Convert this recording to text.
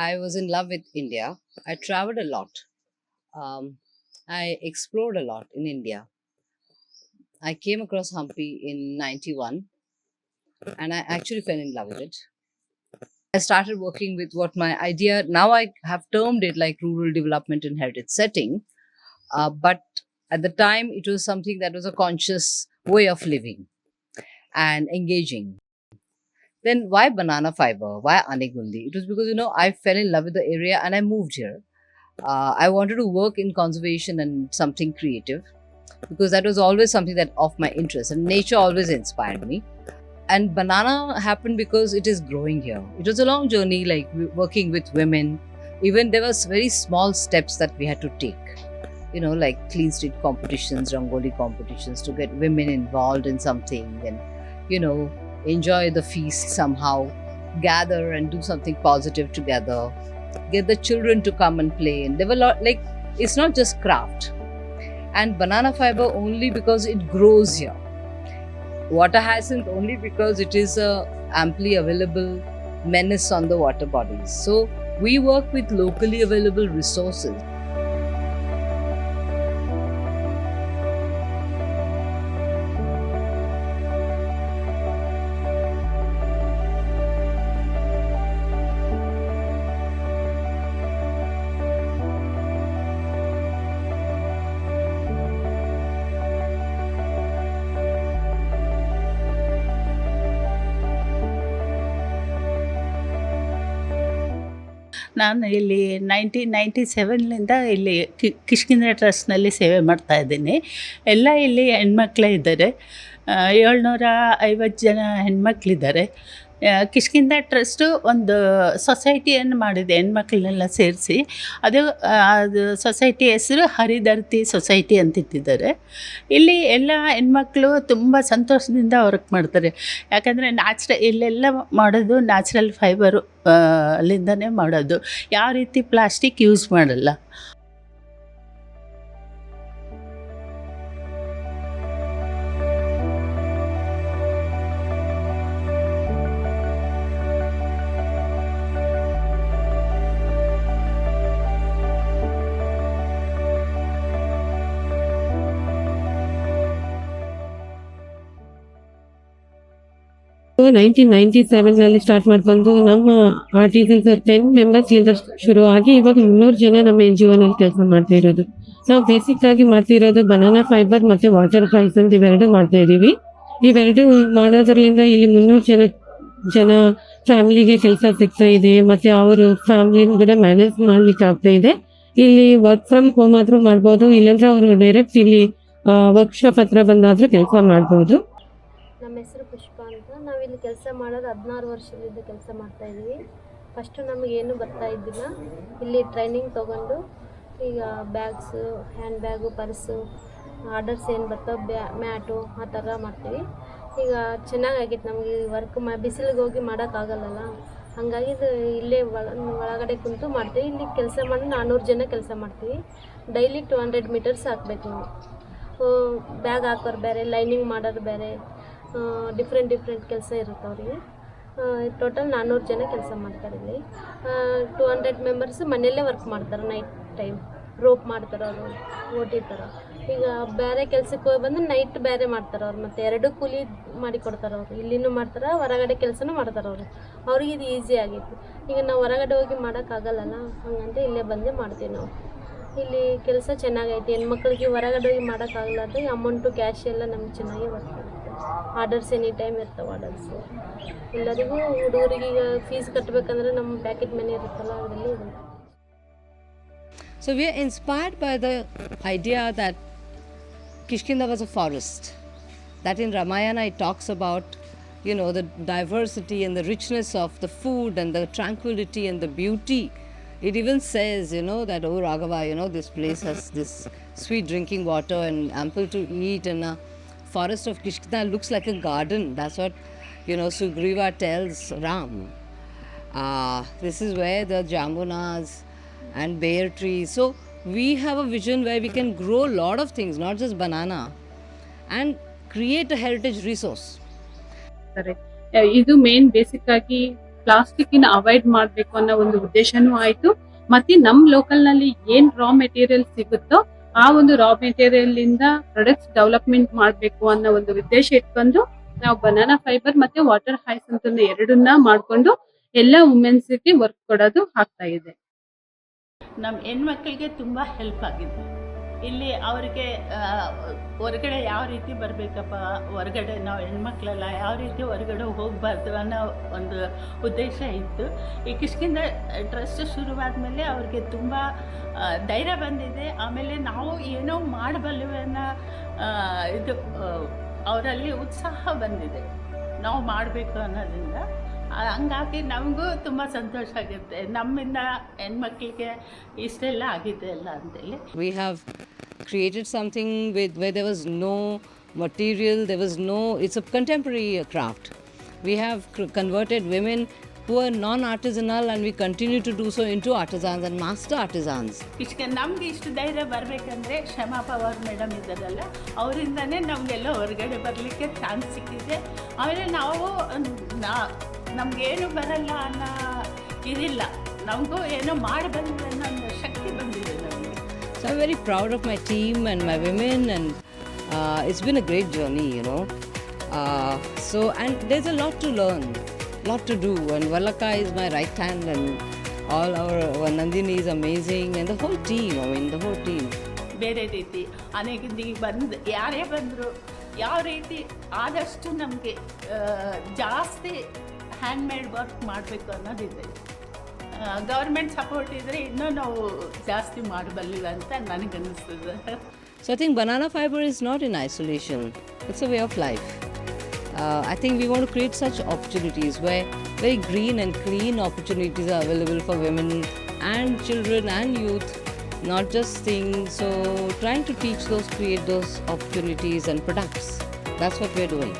I was in love with India. I traveled a lot. I explored a lot in India. I came across Hampi in 91 and I actually fell in love with it. I started working with what my idea, now I have termed it like rural development and heritage setting. But at the time, it was something that was a conscious way of living and engaging. Then why banana fiber? Why Anegundi? It was because, I fell in love with the area and I moved here. I wanted to work in conservation and something creative because that was always something that of my interest, and nature always inspired me. And banana happened because it is growing here. It was a long journey, like working with women. Even there was very small steps that we had to take, like clean street competitions, rangoli competitions, to get women involved in something and enjoy the feast somehow, gather and do something positive together, get the children to come and play. And there were a lot, like, it's not just craft. And banana fiber only because it grows here. Water hyacinth only because it is a amply available menace on the water bodies. So we work with locally available resources. ನಾನು ಇಲ್ಲಿ 1997 ಇಲ್ಲಿ ಕಿಷ್ಕಿಂಧ ಟ್ರಸ್ಟ್ನಲ್ಲಿ ಸೇವೆ ಮಾಡ್ತಾಯಿದ್ದೀನಿ. ಎಲ್ಲ ಇಲ್ಲಿ ಹೆಣ್ಮಕ್ಳೇ ಇದ್ದಾರೆ. 750 ಜನ ಹೆಣ್ಮಕ್ಳಿದ್ದಾರೆ. ಕಿಷ್ಕಿಂಧ ಟ್ರಸ್ಟು ಒಂದು ಸೊಸೈಟಿಯನ್ನು ಮಾಡಿದೆ ಹೆಣ್ಮಕ್ಳನ್ನೆಲ್ಲ ಸೇರಿಸಿ. ಅದು ಸೊಸೈಟಿ ಹೆಸರು ಹರಿಧರ್ತಿ ಸೊಸೈಟಿ ಅಂತ ಇಟ್ಟಿದ್ದಾರೆ. ಇಲ್ಲಿ ಎಲ್ಲ ಹೆಣ್ಮಕ್ಳು ತುಂಬ ಸಂತೋಷದಿಂದ ವರ್ಕ್ ಮಾಡ್ತಾರೆ. ಯಾಕಂದರೆ ಇಲ್ಲೆಲ್ಲ ಮಾಡೋದು ನ್ಯಾಚುರಲ್ ಫೈಬರು ಅಲ್ಲಿಂದನೇ ಮಾಡೋದು. ಯಾವ ರೀತಿ ಪ್ಲಾಸ್ಟಿಕ್ ಯೂಸ್ ಮಾಡಲ್ಲ. So 1997 ಸ್ಟಾರ್ಟ್ ಮಾಡ್ಕೊಂಡು ನಮ್ಮ ಆರ್ಟಿಸನ್ಸ್ 10 ಮೆಂಬರ್ಸ್ ಇಂದ ಶುರು ಆಗಿ ಇವಾಗ 300 ಜನ ನಮ್ಮ NGO ನಲ್ಲಿ ಕೆಲಸ ಮಾಡ್ತಾ ಇರೋದು. ನಾವು ಬೇಸಿಕ್ ಆಗಿ ಮಾಡ್ತಿರೋದು ಬನಾನಾ ಫೈಬರ್ ಮತ್ತೆ ವಾಟರ್ ಹೈಸೆಂಟ್ ಇವೆರಡು ಮಾಡ್ತಾ ಇದೀವಿ. ಇವೆರಡು ಮಾಡೋದ್ರಿಂದ ಇಲ್ಲಿ 300 ಜನ ಫ್ಯಾಮಿಲಿಗೆ ಕೆಲಸ ಸಿಗ್ತಾ ಇದೆ. ಮತ್ತೆ ಅವರು ಫ್ಯಾಮಿಲಿ ಕೂಡ ಮ್ಯಾನೇಜ್ ಮಾಡ್ಲಿಕ್ಕೆ ಆಗ್ತಾ ಇದೆ. ಇಲ್ಲಿ ವರ್ಕ್ ಫ್ರಮ್ ಹೋಮ್ ಆದ್ರೂ ಮಾಡ್ಬೋದು, ಇಲ್ಲಾಂದ್ರೆ ಅವರು ಡೈರೆಕ್ಟ್ ಇಲ್ಲಿ ವರ್ಕ್ಶಾಪ್ ಹತ್ರ ಬಂದಾದ್ರೂ ಕೆಲಸ ಮಾಡ್ಬೋದು. ನಮ್ಮ ಹೆಸರು ಪುಷ್ಪ ಅಂತ. ನಾವಿಲ್ಲಿ ಕೆಲಸ ಮಾಡೋದು 16 ವರ್ಷದಿಂದ ಕೆಲಸ ಮಾಡ್ತಾಯಿದ್ದೀವಿ. ಫಸ್ಟು ನಮಗೇನು ಬರ್ತಾ ಇದ್ದಿಲ್ಲ. ಇಲ್ಲಿ ಟ್ರೈನಿಂಗ್ ತೊಗೊಂಡು ಈಗ bags, hand bag, purse, orders ಏನು ಬರ್ತಾವೆ, ಮ್ಯಾಟು ಆ ಥರ ಮಾಡ್ತೀವಿ. ಈಗ ಚೆನ್ನಾಗಾಗಿತ್ತು ನಮಗೆ ವರ್ಕ್. ಬಿಸಿಲಿಗೆ ಹೋಗಿ ಮಾಡೋಕ್ಕಾಗಲ್ಲಲ್ಲ, ಹಾಗಾಗಿ ಇಲ್ಲೇ ಒಳಗಡೆ ಕುಂತು ಮಾಡ್ತೀವಿ. ಇಲ್ಲಿ ಕೆಲಸ ಮಾಡಿ 400 ಜನ ಕೆಲಸ ಮಾಡ್ತೀವಿ. ಡೈಲಿ 200 ಮೀಟರ್ಸ್ ಹಾಕ್ಬೇಕು ನಾವು. ಬ್ಯಾಗ್ ಹಾಕೋರು ಬೇರೆ, ಲೈನಿಂಗ್ ಮಾಡೋರು ಬೇರೆ, ಡಿಫ್ರೆಂಟ್ ಕೆಲಸ ಇರುತ್ತೆ ಅವರಿಗೆ. ಟೋಟಲ್ 400 ಜನ ಕೆಲಸ ಮಾಡ್ತಾರೆ ಇಲ್ಲಿ. 200 ಮೆಂಬರ್ಸ್ ಮನೆಯಲ್ಲೇ ವರ್ಕ್ ಮಾಡ್ತಾರೆ. ನೈಟ್ ಟೈಮ್ ರೋಪ್ ಮಾಡ್ತಾರೆ ಅವರು, ಓಟಿ ಥರ. ಈಗ ಬೇರೆ ಕೆಲಸಕ್ಕೆ ಹೋಗಿ ಬಂದು ನೈಟ್ ಬೇರೆ ಮಾಡ್ತಾರೆ ಅವ್ರು. ಮತ್ತು 2 ಕೂಲಿ ಮಾಡಿ ಕೊಡ್ತಾರೆ ಅವರು. ಇಲ್ಲಿನೂ ಮಾಡ್ತಾರೆ, ಹೊರಗಡೆ ಕೆಲಸನೂ ಮಾಡ್ತಾರೆ ಅವರು. ಅವ್ರಿಗೆ ಇದು ಈಸಿ ಆಗಿತ್ತು. ಈಗ ನಾವು ಹೊರಗಡೆ ಹೋಗಿ ಮಾಡೋಕ್ಕಾಗಲ್ಲಲ್ಲ, ಹಂಗಂತ ಇಲ್ಲೇ ಬಂದೇ ಮಾಡ್ತೀವಿ ನಾವು. ಇಲ್ಲಿ ಕೆಲಸ ಚೆನ್ನಾಗೈತೆ. ಹೆಣ್ಮಕ್ಳಿಗೆ ಹೊರಗಡೆ ಹೋಗಿ ಮಾಡೋಕ್ಕಾಗಲಾರ್ದೆ ಅಮೌಂಟು, ಕ್ಯಾಶ್ ಎಲ್ಲ ನಮ್ಗೆ ಚೆನ್ನಾಗಿ ಬರ್ತದೆ. ಆರ್ಡರ್ಸ್ ಎನಿ ಟೈಮ್ ಇರ್ತಾವೆ ಆರ್ಡರ್ಸು. ಎಲ್ಲರಿಗೂ ಹುಡುಗರಿಗೆ ಈಗ ಫೀಸ್ ಕಟ್ಟಬೇಕಂದ್ರೆ ನಮ್ಮ ಪ್ಯಾಕೆಟ್ ಮನಿ ಇರುತ್ತಲ್ಲ, ಅದರಲ್ಲಿ ಇದೆ. So we are inspired by the idea that Kishkinda was a forest. That in Ramayana it talks about, the diversity and the richness of the food and the tranquility and the beauty. It even says, that, oh Raghava, this place has this sweet drinking water and ample to eat, and a forest of Kishkinda looks like a garden. That's what, Sugriva tells Ram. This is where the jambunas and bear trees. So we have a vision where we can grow a lot of things, not just banana, and create a heritage resource. ಇದು main basic ಆಗಿ ಪ್ಲಾಸ್ಟಿಕ್ನ avoid ಮಾಡಬೇಕು ಅನ್ನೋ ಒಂದು ಉದ್ದೇಶನೂ ಆಯ್ತು. ಮತ್ತೆ ನಮ್ local ನಲ್ಲಿ ಏನ್ ರಾ ಮೆಟೀರಿಯಲ್ ಸಿಗುತ್ತೋ ಆ ಒಂದು ರಾ ಮೆಟೀರಿಯಲ್ ಇಂದ ಪ್ರಾಡಕ್ಟ್ಸ್ ಡೆವಲಪ್ಮೆಂಟ್ ಮಾಡಬೇಕು ಅನ್ನೋ ಒಂದು ಉದ್ದೇಶ ಇಟ್ಕೊಂಡು ನಾವು ಬನಾನಾ ಫೈಬರ್ ಮತ್ತೆ ವಾಟರ್ ಹೈಸ್ ಅಂತ ಎರಡನ್ನ ಮಾಡ್ಕೊಂಡು ಎಲ್ಲ ವುಮೆನ್ಸ್ಗೆ ವರ್ಕ್ ಕೊಡೋದು ಆಗ್ತಾ ಇದೆ. ನಮ್ಮ ಹೆಣ್ಮಕ್ಳಿಗೆ ತುಂಬ ಹೆಲ್ಪ್ ಆಗಿದೆ. ಇಲ್ಲಿ ಅವರಿಗೆ ಹೊರಗಡೆ ಯಾವ ರೀತಿ ಬರಬೇಕಪ್ಪ, ಹೊರಗಡೆ ನಾವು ಹೆಣ್ಮಕ್ಳೆಲ್ಲ ಯಾವ ರೀತಿ ಹೊರಗಡೆ ಹೋಗಬಾರ್ದು ಅನ್ನೋ ಒಂದು ಉದ್ದೇಶ ಇತ್ತು. ಈ ಕಿಷ್ಕಿಂಧ ಟ್ರಸ್ಟ್ ಶುರುವಾದ ಮೇಲೆ ಅವ್ರಿಗೆ ತುಂಬ ಧೈರ್ಯ ಬಂದಿದೆ. ಆಮೇಲೆ ನಾವು ಏನೋ ಮಾಡಬಲ್ಲೆವೆ ಅನ್ನೋ ಇದು ಅವರಲ್ಲಿ ಉತ್ಸಾಹ ಬಂದಿದೆ, ನಾವು ಮಾಡಬೇಕು ಅನ್ನೋದ್ರಿಂದ. ಹಂಗಾಗಿ ನಮಗೂ ತುಂಬ ಸಂತೋಷ ಆಗುತ್ತೆ, ನಮ್ಮಿಂದ ಹೆಣ್ಮಕ್ಳಿಗೆ ಇಷ್ಟೆಲ್ಲ ಆಗಿದೆ ಅಲ್ಲ ಅಂತೇಳಿ. We have created something where there was no material, there was no, it's a contemporary craft. We have converted women who are non-artisanal, and we continue to do so into artisans and master artisans. ಇಷ್ಟಕ್ಕೆ ನಮ್ಗೆ ಇಷ್ಟು ಧೈರ್ಯ ಬರಬೇಕಂದ್ರೆ ಶ್ರಮಾ Pawar madam ಇದ್ದಾರಲ್ಲ, ಅವರಿಂದನೇ ನಮಗೆಲ್ಲ ಹೊರಗಡೆ ಬರಲಿಕ್ಕೆ chance ಸಿಕ್ಕಿದೆ. ಆಮೇಲೆ ನಾವು ನಮಗೇನು ಬರಲ್ಲ ಅನ್ನೋ ಇದಿಲ್ಲ, ನಮಗೂ ಏನೋ ಮಾಡಿ ಬಂದಿದೆ ಅನ್ನೋ ಒಂದು ಶಕ್ತಿ ಬಂದಿದೆ ನಮಗೆ. So I'm very proud of my team and my women, and it's been a great journey, you know. And there's a lot to learn, lot to do, and Valaka is my right hand, and all our Nandini is amazing, and the whole team, I mean the whole team. ಬೇರೆ ರೀತಿ ಅನೇಕ ಬಂದು ಯಾರೇ ಬಂದರು ಯಾವ ರೀತಿ ಆದಷ್ಟು ನಮಗೆ ಜಾಸ್ತಿ ಹ್ಯಾಂಡ್ಮೇಡ್ ವರ್ಕ್ ಮಾಡಬೇಕು ಅನ್ನೋದಿದೆ. ಗೌರ್ಮೆಂಟ್ ಸಪೋರ್ಟ್ ಇದ್ದರೆ ಇನ್ನೂ ನಾವು ಜಾಸ್ತಿ ಮಾಡಬಲ್ಲಿವೆ ಅಂತ ನನಗನ್ನಿಸ್ತದೆ. So I think banana fiber is not in isolation, it's a way of life. I think we want to create such opportunities where very green and clean opportunities are available for women and children and youth, not just things. So trying to teach those, create those opportunities and products. That's what we're doing.